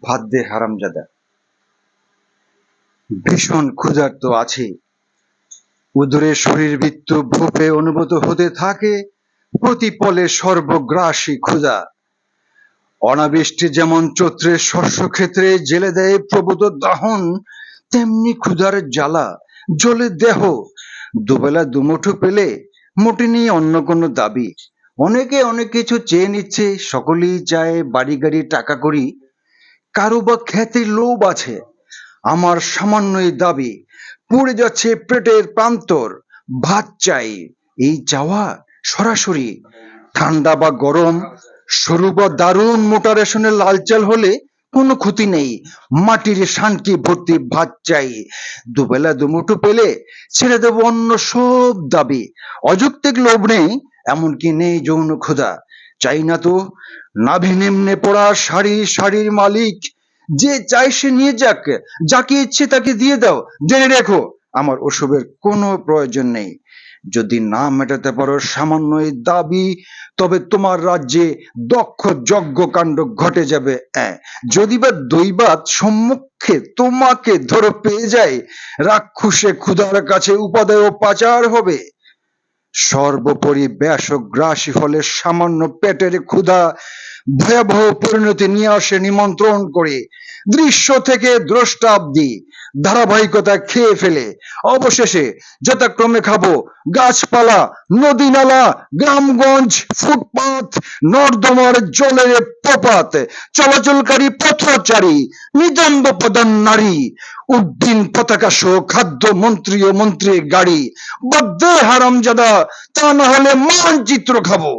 ভাত দে হারামজাদা। ভীষণ ক্ষুধার্ত আছে, উদরে শরীরবৃত্ত ভূপে অনুভূত হতে থাকে প্রতিপলে সর্বগ্রাসী ক্ষুধা। অনাবৃষ্টি যেমন চৈত্রের শস্যক্ষেত্রে জেলে দেয় প্রভূত দাহন, তেমনি ক্ষুধার জ্বালা জ্বলে দেহ। দুবেলা দুমুঠো পেলে মোটেনি অন্য কোনো দাবি। অনেকে অনেক কিছু চেয়ে নিচ্ছে, সকলেই চায় বাড়ি গাড়ি টাকা করি। কারো বা খ্যাতির লোভ আছে, আমার সামান্যই দাবি। পুড়ে যাচ্ছে পেটের প্রান্তর, ভাত চাই। এই চাওয়া সরাসরি, ঠান্ডা বা গরম, সরু বা দারুণ মোটা রেশনের লাল চাল হলে কোনো ক্ষতি নেই, মাটির শানকি ভর্তি ভাত চাই। দুবেলা দুমুঠো পেলে ছেড়ে দেব অন্য সব দাবি। অযৌক্তিক লোভ নেই, এমনকি নেই যৌন ক্ষুধা। চাই না তো নাভি নিম্নে পড়া শাড়ির শাড়ির মালিক, যে চাই সে নিয়ে যাক, যাকে ইচ্ছে তাকে দিয়ে দাও। জেনে রেখো আমার ওসবের কোনো প্রয়োজন নেই। যদি না মেটাতে পারো সামান্য এই দাবি, তবে তোমার রাজ্যে দক্ষ যজ্ঞকাণ্ড ঘটে যাবে। যদি বা দৈবাত সম্মুখে তোমাকে ধরে পেয়ে যায়, রাক্ষসে ক্ষুধার কাছে উপাদেয় পাচার হবে। সর্বোপরি ব্যাসগ্রাসী ফলে সামান্য পেটের ক্ষুধা ভয়াবহ পরিণতি নিয়ে আসে নিমন্ত্রণ করে। দৃশ্য থেকে দ্রষ্টাব্দি ধারাবাহিকতা খেয়ে ফেলে। অবশেষে যথাক্রমে খাবো গাছপালা, নদী নালা, গ্রামগঞ্জ, ফুটপাত, নর্দমার জলের প্রপাত, চলাচলকারী পথচারী, নিতান্ত প্রধান নারী, উদ্দিন পতাকা সহ খাদ্য মন্ত্রী ও মন্ত্রীর গাড়ি। বাদ দে হারামজাদা, তা না হলে মানচিত্র খাবো।